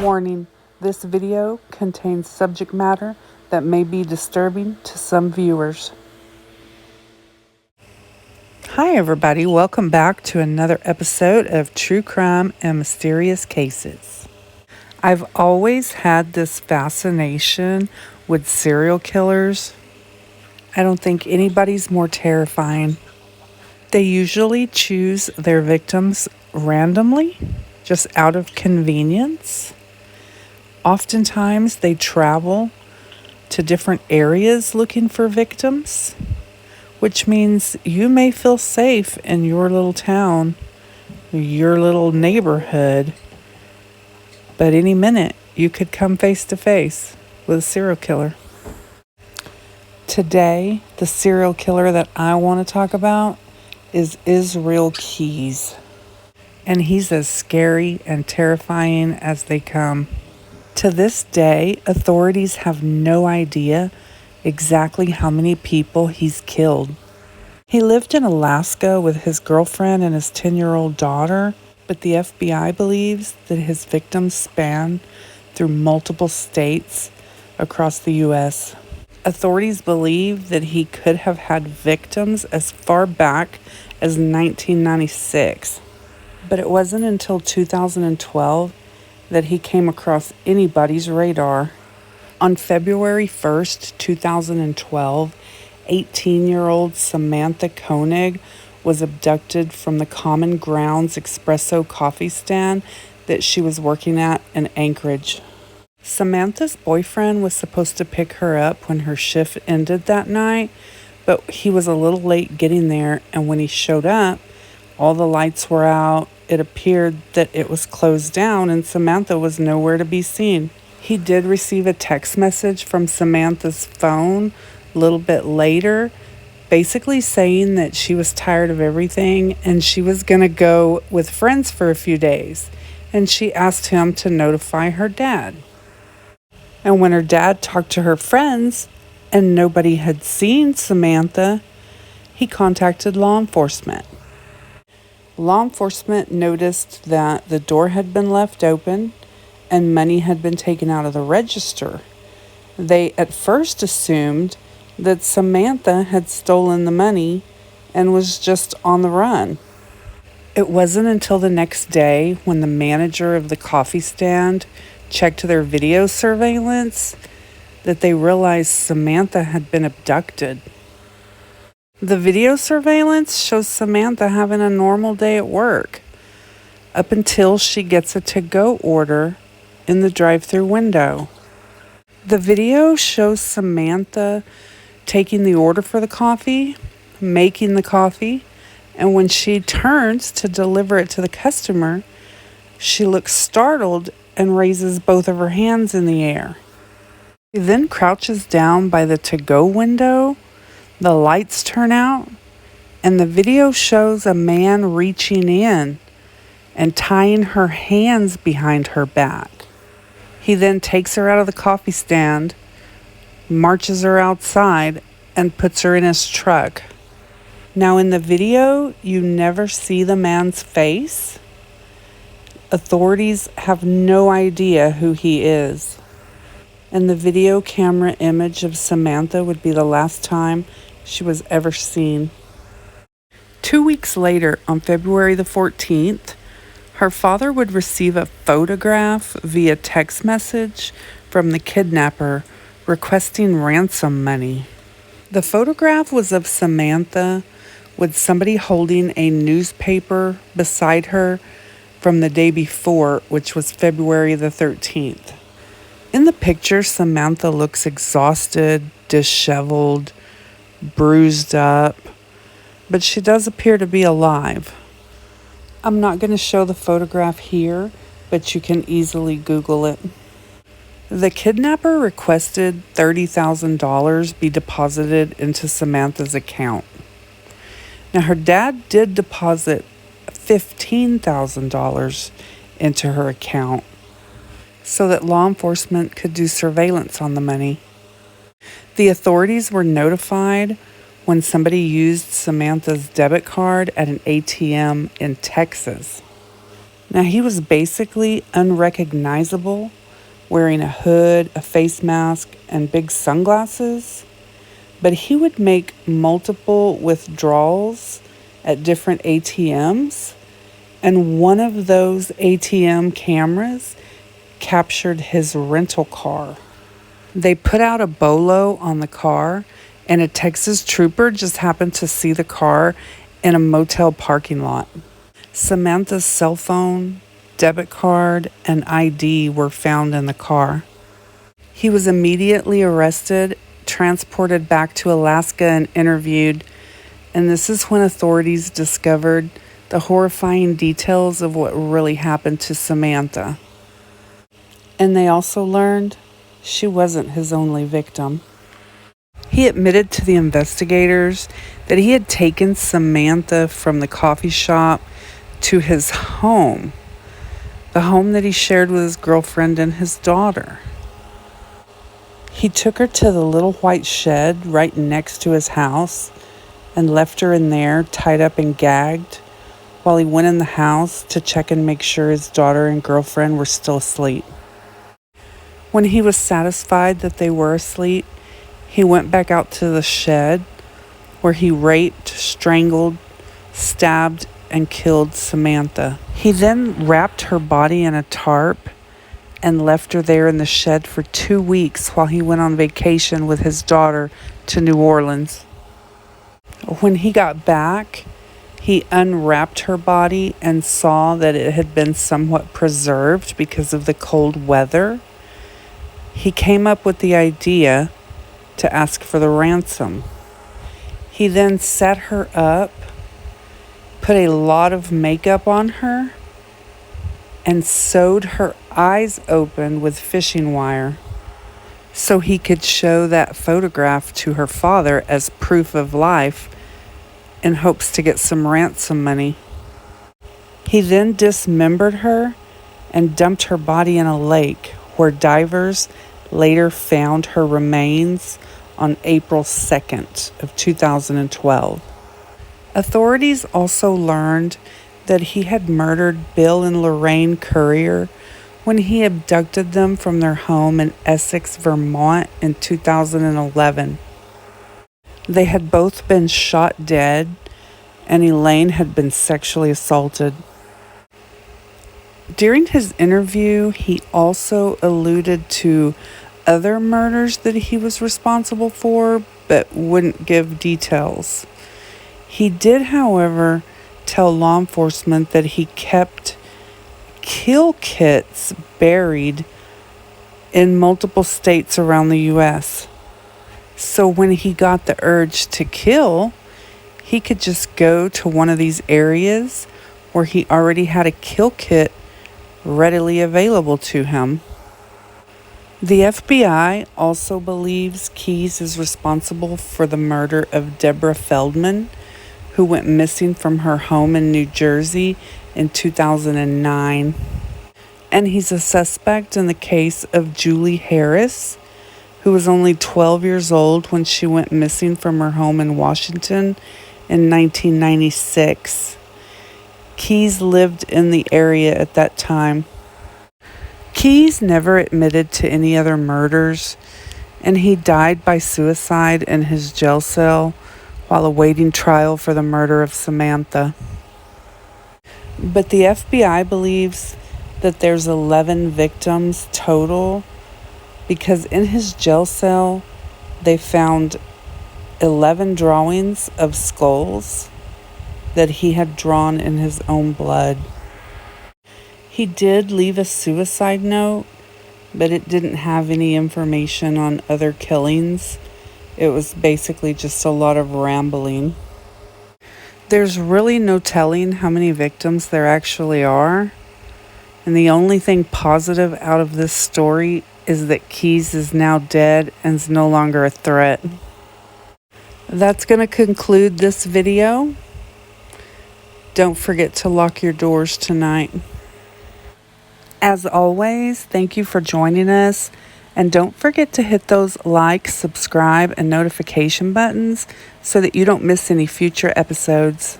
Warning, this video contains subject matter that may be disturbing to some viewers. Hi everybody, welcome back to another episode of True Crime and Mysterious Cases. I've always had this fascination with serial killers. I don't think anybody's more terrifying. They usually choose their victims randomly, just out of convenience. Oftentimes, they travel to different areas looking for victims, which means you may feel safe in your little town, your little neighborhood, but any minute you could come face to face with a serial killer. Today, the serial killer that I want to talk about is Israel Keys, and he's as scary and terrifying as they come. To this day, authorities have no idea exactly how many people he's killed. He lived in Alaska with his girlfriend and his 10-year-old daughter, but the FBI believes that his victims span through multiple states across the U.S. Authorities believe that he could have had victims as far back as 1996, but it wasn't until 2012 that he came across anybody's radar. On February 1st, 2012, 18-year-old Samantha Koenig was abducted from the Common Grounds espresso coffee stand that she was working at in Anchorage. Samantha's boyfriend was supposed to pick her up when her shift ended that night, but he was a little late getting there, and when he showed up, all the lights were out. It appeared that it was closed down and Samantha was nowhere to be seen. He did receive a text message from Samantha's phone a little bit later, basically saying that she was tired of everything and she was going to go with friends for a few days. And she asked him to notify her dad. And when her dad talked to her friends and nobody had seen Samantha, he contacted law enforcement. Law enforcement noticed that the door had been left open and money had been taken out of the register. They at first assumed that Samantha had stolen the money and was just on the run. It wasn't until the next day when the manager of the coffee stand checked their video surveillance that they realized Samantha had been abducted. The video surveillance shows Samantha having a normal day at work up until she gets a to-go order in the drive-thru window. The video shows Samantha taking the order for the coffee, making the coffee, and when she turns to deliver it to the customer, she looks startled and raises both of her hands in the air. She then crouches down by the to-go window. The lights turn out, and the video shows a man reaching in and tying her hands behind her back. He then takes her out of the coffee stand, marches her outside, and puts her in his truck. Now in the video, you never see the man's face. Authorities have no idea who he is. And the video camera image of Samantha would be the last time she was ever seen. 2 weeks later, on February the 14th, her father would receive a photograph via text message from the kidnapper requesting ransom money. The photograph was of Samantha with somebody holding a newspaper beside her from the day before, which was February the 13th. In the picture, Samantha looks exhausted, disheveled, bruised up, but she does appear to be alive. I'm not going to show the photograph here, but you can easily Google it. The kidnapper requested $30,000 be deposited into Samantha's account. Now, her dad did deposit $15,000 into her account so that law enforcement could do surveillance on the money. The authorities were notified when somebody used Samantha's debit card at an ATM in Texas. Now, he was basically unrecognizable, wearing a hood, a face mask, and big sunglasses. But he would make multiple withdrawals at different ATMs, and one of those ATM cameras captured his rental car. They put out a bolo on the car, and a Texas trooper just happened to see the car in a motel parking lot. Samantha's cell phone, debit card, and ID were found in the car. He was immediately arrested, transported back to Alaska, and interviewed. And this is when authorities discovered the horrifying details of what really happened to Samantha. And they also learned she wasn't his only victim. He admitted to the investigators that he had taken Samantha from the coffee shop to his home, the home that he shared with his girlfriend and his daughter. He took her to the little white shed right next to his house and left her in there tied up and gagged while he went in the house to check and make sure his daughter and girlfriend were still asleep. When he was satisfied that they were asleep, he went back out to the shed where he raped, strangled, stabbed, and killed Samantha. He then wrapped her body in a tarp and left her there in the shed for 2 weeks while he went on vacation with his daughter to New Orleans. When he got back, he unwrapped her body and saw that it had been somewhat preserved because of the cold weather. He came up with the idea to ask for the ransom. He then set her up, put a lot of makeup on her, and sewed her eyes open with fishing wire so he could show that photograph to her father as proof of life in hopes to get some ransom money. He then dismembered her and dumped her body in a lake where divers later found her remains on April 2nd of 2012. Authorities also learned that he had murdered Bill and Lorraine Currier when he abducted them from their home in Essex, Vermont in 2011. They had both been shot dead, and Elaine had been sexually assaulted. During his interview, he also alluded to other murders that he was responsible for, but wouldn't give details. He did, however, tell law enforcement that he kept kill kits buried in multiple states around the U.S. So when he got the urge to kill, he could just go to one of these areas where he already had a kill kit readily available to him. The FBI also believes Keyes is responsible for the murder of Deborah Feldman, who went missing from her home in New Jersey in 2009. And he's a suspect in the case of Julie Harris, who was only 12 years old when she went missing from her home in Washington in 1996. Keyes lived in the area at that time. Keyes never admitted to any other murders, and he died by suicide in his jail cell while awaiting trial for the murder of Samantha. But the FBI believes that there's 11 victims total because in his jail cell they found 11 drawings of skulls that he had drawn in his own blood. He did leave a suicide note, but it didn't have any information on other killings. It was basically just a lot of rambling. There's really no telling how many victims there actually are. And the only thing positive out of this story is that Keyes is now dead and is no longer a threat. That's going to conclude this video. Don't forget to lock your doors tonight. As always, thank you for joining us. And don't forget to hit those like, subscribe, and notification buttons so that you don't miss any future episodes.